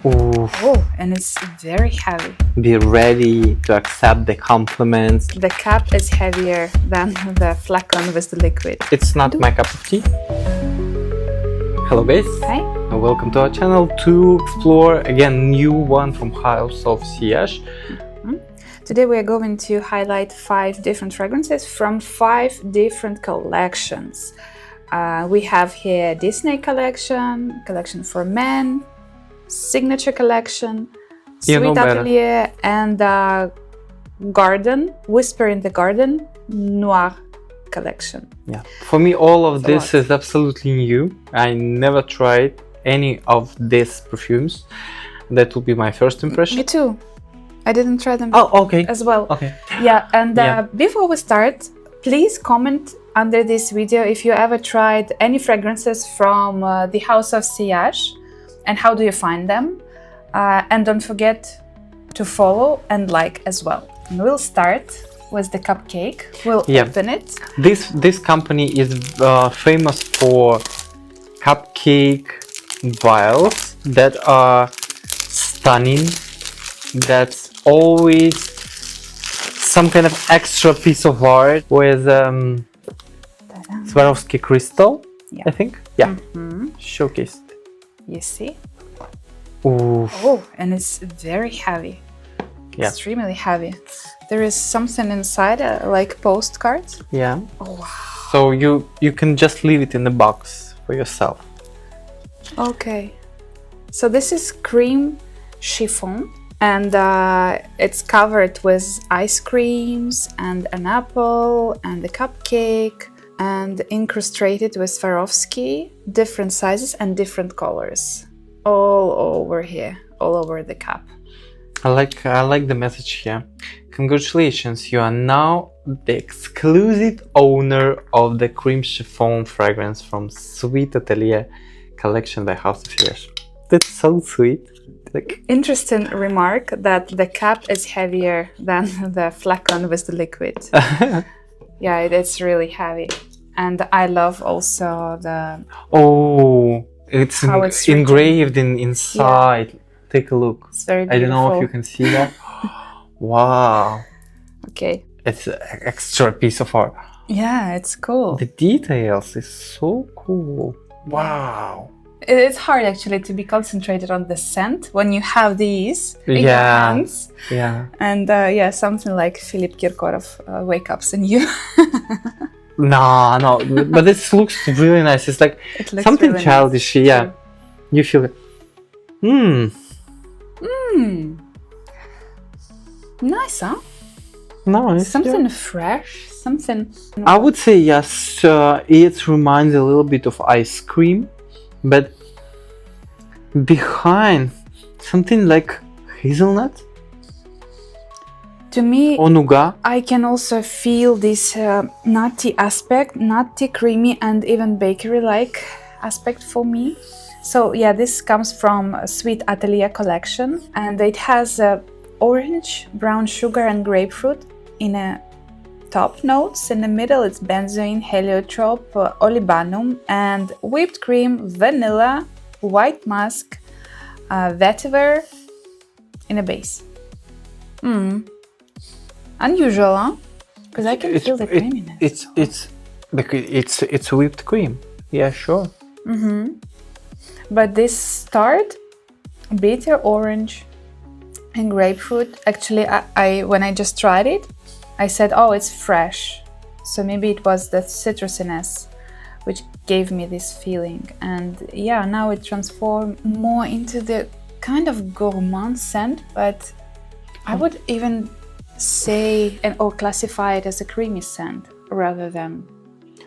Ooh, Oh, and it's very heavy. be ready to accept the compliments. The cap is heavier than the flacon with the liquid. It's not my cup of tea. Hello guys, Hi. and welcome to our channel to explore again new one from House of Sillage. Today we are going to highlight 5 different fragrances from 5 different collections. We have here Disney collection for men, signature collection, Sweet Atelier, and Garden, Whisper in the Garden, Noir collection. Yeah, for me all of this is absolutely new. I never tried any of these perfumes. That will be my first impression. Me too. I didn't try them okay. as well. Okay. Yeah, and before we start, please comment under this video if you ever tried any fragrances from the House of Sillage and how do you find them. And don't forget to follow and like as well. And we'll start with the cupcake. We'll open it. This company is famous for cupcake vials that are stunning. That's always some kind of extra piece of art with Swarovski crystal, I think. Yeah, showcased. You see? Ooh. Oh, and it's very heavy. Extremely heavy. There is something inside, like postcards. Yeah. Oh, wow. So you can just leave it in the box for yourself. Okay. So this is cream chiffon, and it's covered with ice creams and an apple and a cupcake, and incrustated with Swarovski, different sizes and different colors, all over here, all over the cup. I like the message here. Congratulations, you are now the exclusive owner of the cream chiffon fragrance from Sweet Atelier collection by House of Sillage. That's so sweet. Interesting remark that the cap is heavier than the flacon with the liquid. Yeah, it's really heavy. And I love also the... Oh, it's engraved inside. Yeah. Take a look. It's very beautiful. I don't know if you can see that. Wow. Okay. It's an extra piece of art. Yeah, it's cool. The details is so cool. Wow. It's hard actually to be concentrated on the scent when you have these in your hands. Yeah. And something like Philip Kirkorov wake ups in you. No, but this looks really nice. It's like something really childish. Nice. Yeah. You feel it. Nice, huh? Nice. Something fresh, something... I would say yes, it reminds a little bit of ice cream, but behind something like hazelnut? To me, or nougat. I can also feel this nutty aspect, nutty, creamy, and even bakery-like aspect for me. So yeah, this comes from a Sweet Atelier collection, and it has orange, brown sugar, and grapefruit in a top notes. In the middle, it's benzoin, heliotrope, olibanum, and whipped cream, vanilla, white musk, vetiver in a base. Unusual, huh? Because I can feel the creaminess. It's whipped cream. Yeah, sure. But this start, bitter orange and grapefruit. Actually, I when I just tried it, I said, oh, it's fresh. So maybe it was the citrusiness which gave me this feeling. And yeah, now it transformed more into the kind of gourmand scent, but I would even say or classify it as a creamy scent rather than...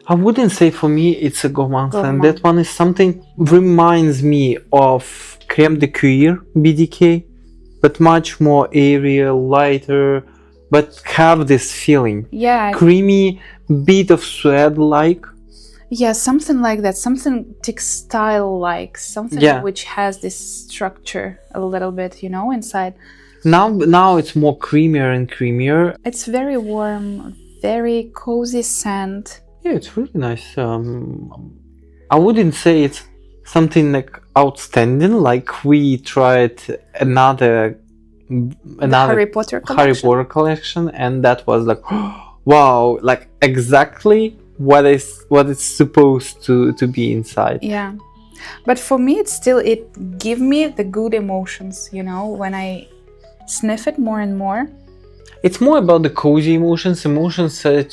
I wouldn't say for me it's a gourmand scent. That one is something reminds me of creme de cuir BDK, but much more airy, lighter, but have this feeling. Yeah. Creamy, bit of sweat like. Yeah, something like that, something textile-like, something which has this structure a little bit, inside. Now it's more creamier and creamier. It's very warm, very cozy scent. Yeah, it's really nice. I wouldn't say it's something like outstanding, like we tried another Harry Potter collection. Harry Potter collection, and that was like wow, like exactly what is supposed to be inside. Yeah, but for me it give me the good emotions, you know, when I sniff it more and more. It's more about the cozy emotions that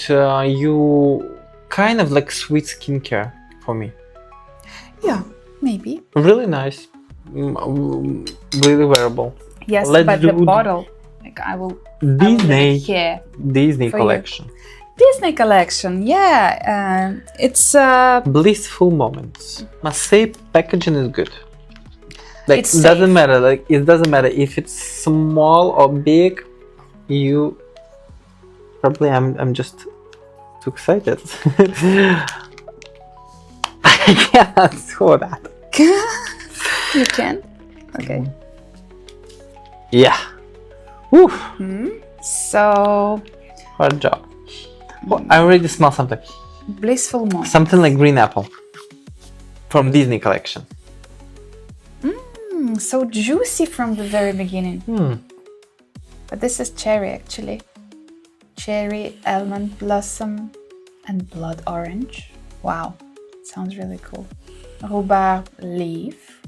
you kind of like sweet skincare for me. Yeah, maybe. Really nice, really wearable. Yes, Let's but do the bottle, like I will leave Disney it here. Disney for collection. Disney collection, yeah. It's Blissful moments. Must say packaging is good. Like It's it doesn't safe. matter. Like it doesn't matter if it's small or big. You probably I'm just too excited. I can't do that. you can. Okay. Yeah. Woo. So Hard job. Oh, I already smell something. blissful moment. Something like green apple from Disney collection. So juicy from the very beginning. Hmm. But this is cherry actually. Cherry, almond blossom, and blood orange. Wow, sounds really cool. Rhubarb leaf,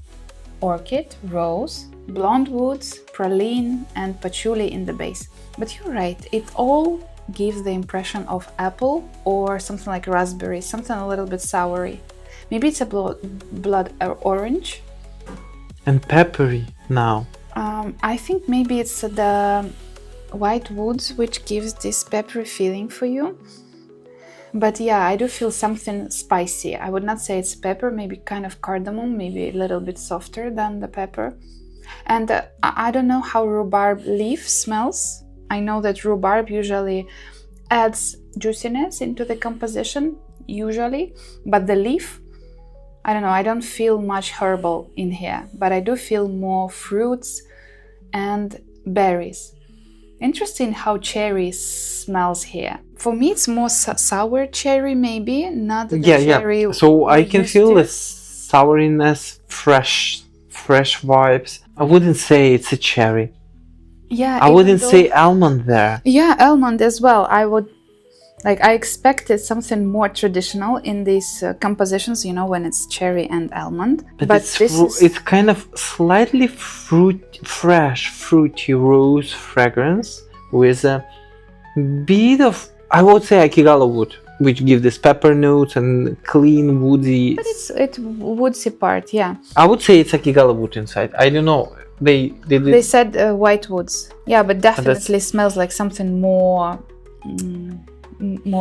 orchid, rose, blonde woods, praline, and patchouli in the base. But you're right, it all gives the impression of apple or something like raspberry, something a little bit soury. Maybe it's a blood orange. And peppery now. I think maybe it's the white woods which gives this peppery feeling for you. But yeah, I do feel something spicy. I would not say it's pepper, maybe kind of cardamom, maybe a little bit softer than the pepper. And I don't know how rhubarb leaf smells. I know that rhubarb usually adds juiciness into the composition, usually, but the leaf, I don't know, I don't feel much herbal in here, but I do feel more fruits and berries. Interesting how cherry smells here. For me, it's more sour cherry, maybe, not the cherry. Yeah. So I can used feel to. the sourness, fresh vibes. I wouldn't say it's a cherry. Yeah, I wouldn't even say almond there. Yeah, almond as well. I expected something more traditional in these compositions, you know, when it's cherry and almond. But it's kind of slightly fresh, fruity rose fragrance with a bit of, I would say, Akigala wood, which give this pepper notes and clean woody. But it's woodsy part, yeah. I would say it's Akigala wood inside. I don't know. They said white woods. Yeah, but definitely smells like something more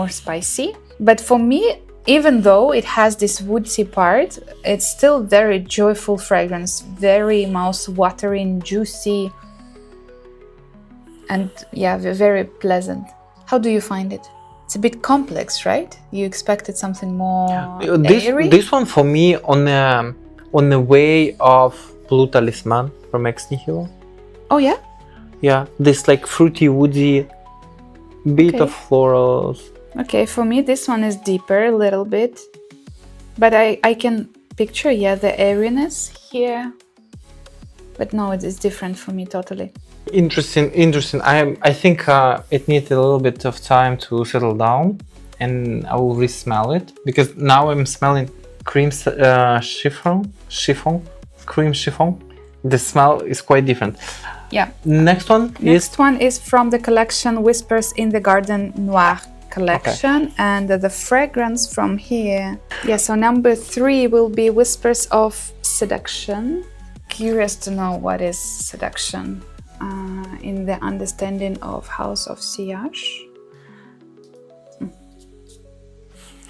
spicy. But for me, even though it has this woodsy part, it's still very joyful fragrance, very mouth-watering, juicy, and yeah, very pleasant. How do you find it? It's a bit complex, right? You expected something more airy? This one for me on the way of Blue Talisman from Ex Nihilo. Oh yeah? Yeah, this like fruity, woody, bit of florals. Okay, for me this one is deeper a little bit, but I can picture, yeah, the airiness here. But no, it is different for me totally. Interesting. I think it needs a little bit of time to settle down, and I will re-smell it because now I'm smelling cream chiffon. The smell is quite different. Yeah. Next one is from the collection Whispers in the Garden Noir collection, and the fragrance from here. Yeah, so number 3 will be Whispers of Seduction. Curious to know what is seduction in the understanding of House of Sillage.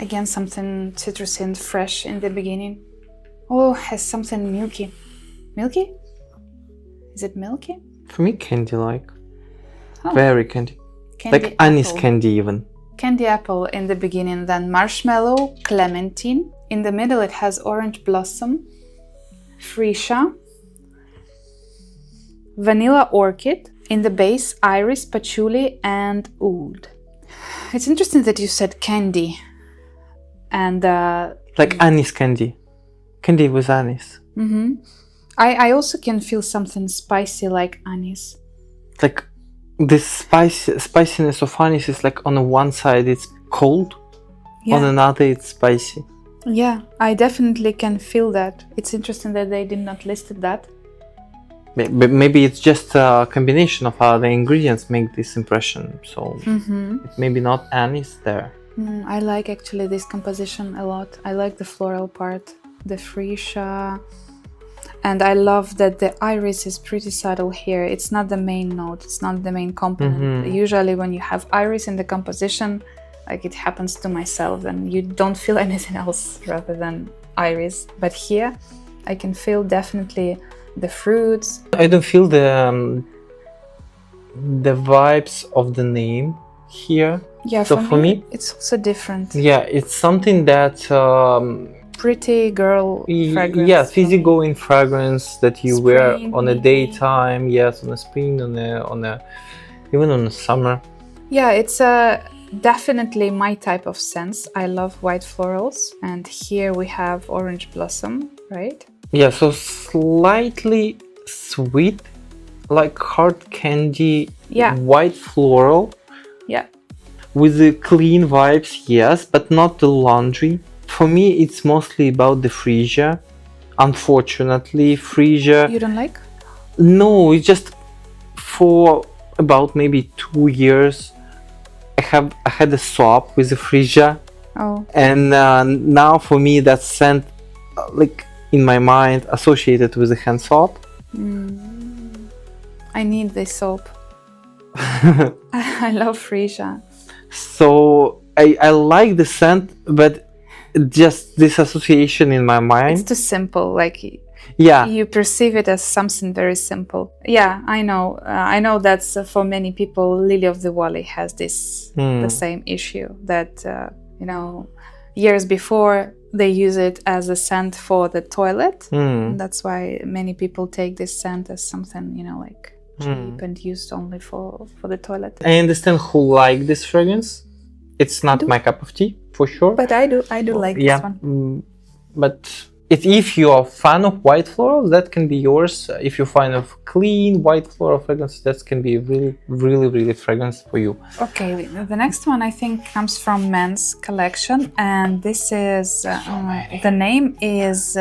Again, something citrusy and fresh in the beginning. Oh, has something milky. Milky? Is it milky? For me, candy-like. Oh. Very candy. Like anise candy even. Candy apple in the beginning, then marshmallow, clementine. In the middle it has orange blossom, freesia, vanilla orchid. In the base, iris, patchouli, and oud. It's interesting that you said candy. And like anise candy. Candy with anise. Mm-hmm. I also can feel something spicy like anise. Like this spiciness of anise is like on one side it's cold, on another it's spicy. Yeah, I definitely can feel that. It's interesting that they did not list that. Maybe it's just a combination of how the ingredients make this impression. So it maybe not anise there. I like actually this composition a lot. I like the floral part, the freesia. And I love that the iris is pretty subtle here. It's not the main note, it's not the main component. Usually when you have iris in the composition, like it happens to myself, and you don't feel anything else rather than iris. But here I can feel definitely the fruits. I don't feel the vibes of the name here. Yeah, so for me it's also different. Yeah, it's something that pretty girl fragrance. Yeah, easygoing fragrance that you wear on a daytime. Yes, on a spring, on a even on a summer. Yeah, it's definitely my type of scents. I love white florals, and here we have orange blossom, right? Yeah, so slightly sweet, like hard candy. Yeah. White floral. Yeah. With the clean vibes, yes, but not the laundry. For me, it's mostly about the freesia. Unfortunately, freesia. You don't like? No, it's just for about maybe 2 years. I had a swap with the freesia. Oh. And now for me, that scent, like in my mind, associated with the hand soap. I need this soap. I love freesia. So I like the scent, but just this association in my mind. It's too simple, like yeah, you perceive it as something very simple. Yeah, I know. I know that's for many people. Lily of the Valley has this the same issue that years before they use it as a scent for the toilet. And that's why many people take this scent as something like cheap and used only for the toilet. I understand who like this fragrance. It's not my cup of tea, for sure. But I do like this one. But if you are a fan of white florals, that can be yours. If you're a fan of clean white floral fragrance, that can be really, really, really fragrance for you. Okay, the next one I think comes from men's collection, and this is the name is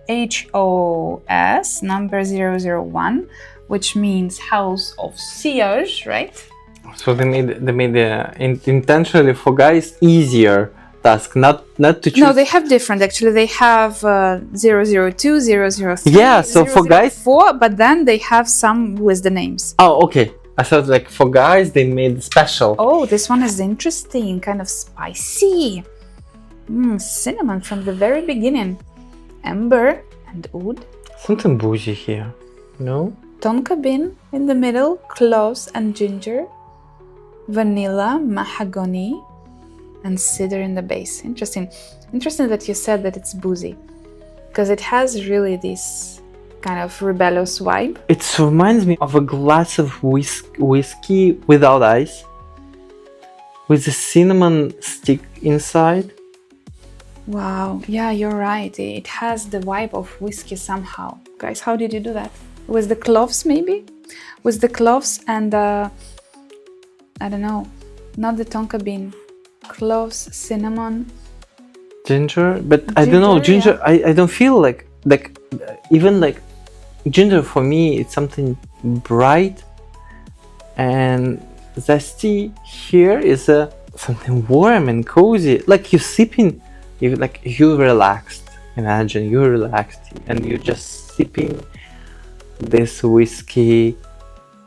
HOS number 001, which means House of Sillage, right? So they made intentionally for guys easier task, not to choose. No, they have different. Actually, they have 002, 003. Yeah, so for guys, 4, but then they have some with the names. Oh, okay. I thought like for guys they made special. Oh, this one is interesting, kind of spicy. Cinnamon from the very beginning. Amber and oud. Something bougie here, no? Tonka bean in the middle, cloves and ginger. Vanilla, mahogany, and cedar in the base. Interesting that you said that it's boozy, because it has really this kind of rebellious vibe. It reminds me of a glass of whiskey without ice, with a cinnamon stick inside. Wow, yeah, you're right. It has the vibe of whiskey somehow. Guys, how did you do that? With the cloves, maybe? With the cloves and I don't know, not the tonka bean. Cloves, cinnamon, ginger, but I don't know, ginger. Yeah. I don't feel like even like ginger for me. It's something bright and zesty. Here is something warm and cozy. Like you're sipping, you're relaxed. Imagine you're relaxed and you're just sipping this whiskey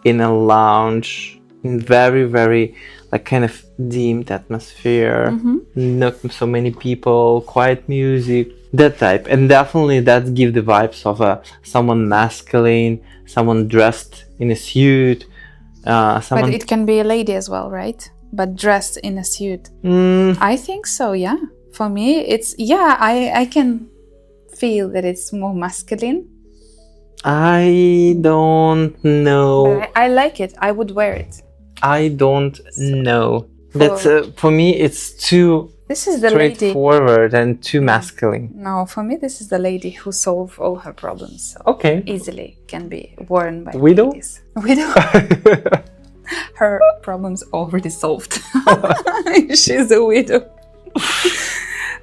in a lounge. In very, very kind of dimmed atmosphere, not so many people, quiet music, that type. And definitely that gives the vibes of someone masculine, someone dressed in a suit. But it can be a lady as well, right? But dressed in a suit. I think so, yeah. For me, it's, I can feel that it's more masculine. I don't know. But I like it. I would wear it. I don't know. That's for me. It's too This is the lady. straightforward and too masculine. No, for me, this is the lady who solved all her problems. So Okay. easily can be worn by Widow? ladies. Widow. Her problems already solved. She's a widow.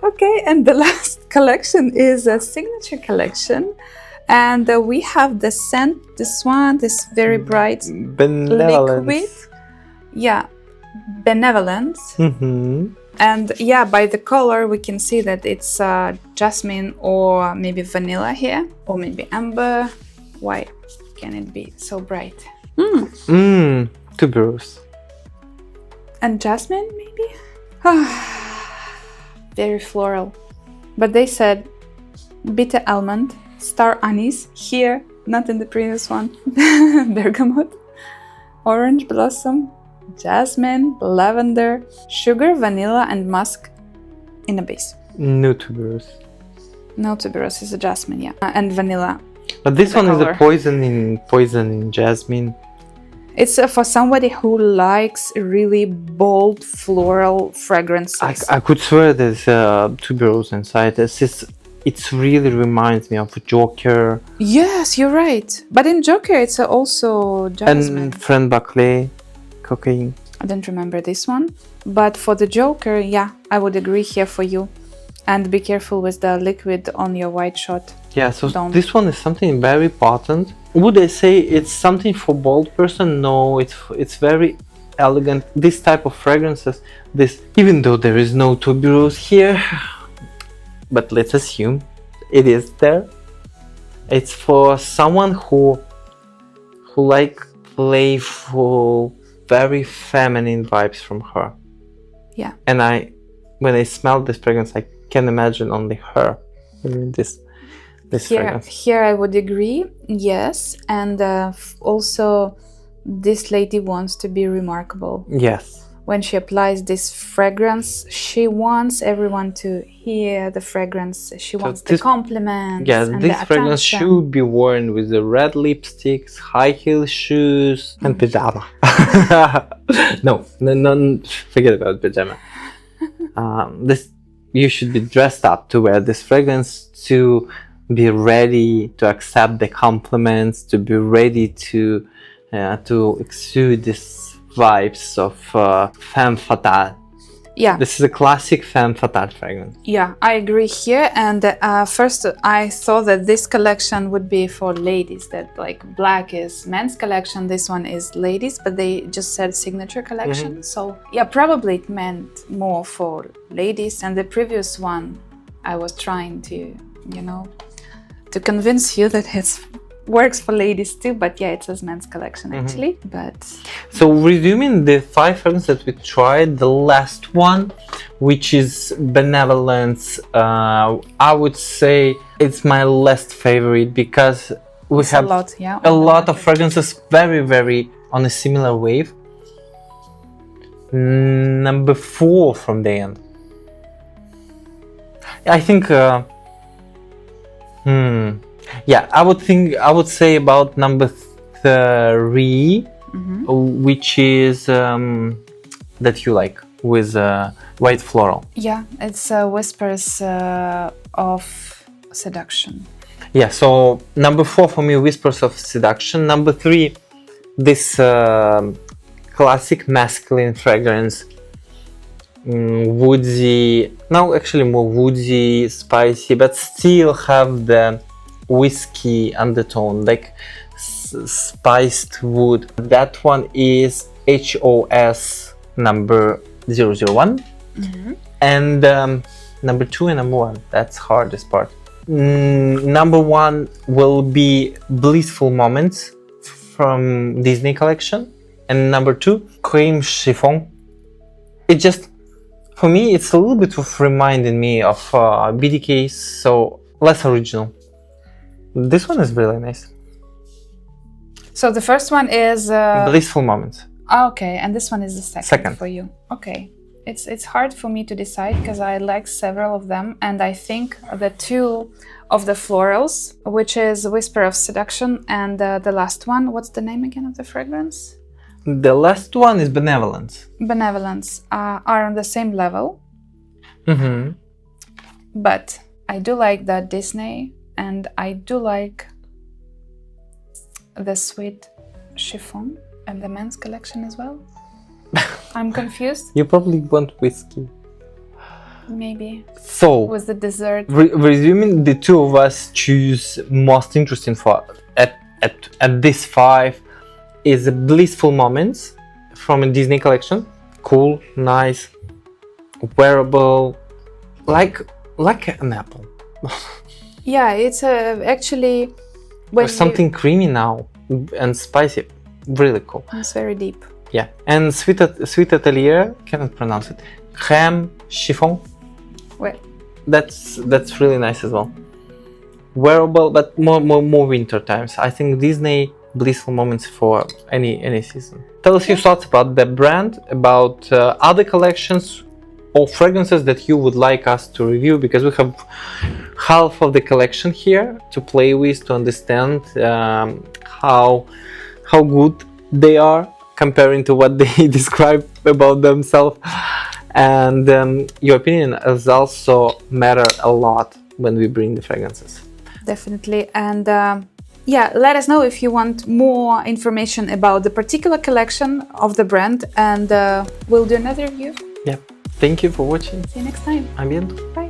Okay, and the last collection is a signature collection. And we have the scent, this very bright Benevolence. liquid. Yeah, Benevolence. Mm-hmm. And yeah, by the color, we can see that it's jasmine or maybe vanilla here, or maybe amber. Why can it be so bright? Tuberose. And jasmine, maybe? Very floral. But they said bitter almond, star anise, here, not in the previous one, bergamot, orange blossom, jasmine, lavender, sugar, vanilla, and musk in a base. No tuberose. No tuberose is a jasmine, yeah. And vanilla. But this The one is color. a poison in jasmine. It's for somebody who likes really bold floral fragrances. I could swear there's tuberose inside. It really reminds me of Joker Yes, you're right. But in Joker, it's also jasmine. and Fran Baclay, cocaine. I don't remember this one. But for the Joker, yeah, I would agree here for you. And be careful with the liquid on your white shot. Yeah, so Don't. this one is something very potent. Would I say it's something for bold person? No, it's very elegant. This type of fragrances, even though there is no tuberose here, but let's assume it is there. It's for someone who like playful, very feminine vibes from her. Yeah. And when I smell this fragrance, I can imagine only her in this fragrance. Here I would agree, yes. And also, this lady wants to be remarkable. Yes. When she applies this fragrance, she wants everyone to hear the fragrance. She wants the compliments. Yeah, and this the fragrance attention. should be worn with the red lipsticks, high heel shoes, and pajama. No, forget about pajama. You should be dressed up to wear this fragrance, to be ready to accept the compliments, to be ready to exude these vibes of femme fatale. Yeah. This is a classic femme fatale fragrance. Yeah, I agree here. And first, I thought that this collection would be for ladies. That like black is men's collection, this one is ladies, but they just said signature collection. So yeah, probably it meant more for ladies. And the previous one, I was trying to, to convince you that it works for ladies too. But yeah, it says men's collection actually. But so resuming the 5 fragrances that we tried, the last one, which is Benevolence, I would say it's my least favorite because we it's have a lot of fragrances very, very on a similar wave. Number 4 from the end. I think yeah, I would say about number 3, which is that you like, with white floral. yeah, it's Whispers of Seduction. Yeah, so number 4 for me, Whispers of Seduction. Number 3, this classic masculine fragrance, woodsy, no, actually more woodsy, spicy, but still have the whiskey undertone, like spiced wood. That one is HOS number 001. And number 2 and number 1, that's hardest part. Number 1 will be Blissful Moments from Disney collection, and number 2, Cream Chiffon. It just, for me, it's a little bit of reminding me of BDKs, so less original. This one is really nice. So the first one is Blissful Moments. okay, and this one is the second. Second. For you. Okay, it's hard for me to decide because I like several of them, and I think the 2 of the florals, which is Whisper of Seduction, and the last one, what's the name again of the fragrance? The last one is Benevolence. Benevolence, are on the same level. Mm-hmm. But I do like that Disney, and I do like the sweet chiffon and the men's collection as well. I'm confused. You probably want whiskey. Maybe. So, With the dessert. resuming, the two of us choose most interesting for at this 5 is the Blissful Moments from a Disney collection. Cool, nice, wearable, like an apple. Yeah, it's actually There's something creamy now and spicy. Really cool. It's very deep. Yeah, and Sweet Atelier, cannot pronounce it. Crème Chiffon. Well, That's really nice as well. Wearable, but more winter times. I think Disney Blissful Moments for any season. Tell us your thoughts about the brand, about other collections or fragrances that you would like us to review, because we have half of the collection here to play with, to understand how good they are comparing to what they describe about themselves. And your opinion is also matter a lot when we bring the fragrances. definitely. And yeah, let us know if you want more information about the particular collection of the brand, and we'll do another review. Yeah. Thank you for watching. See you next time. A bientôt. Bye.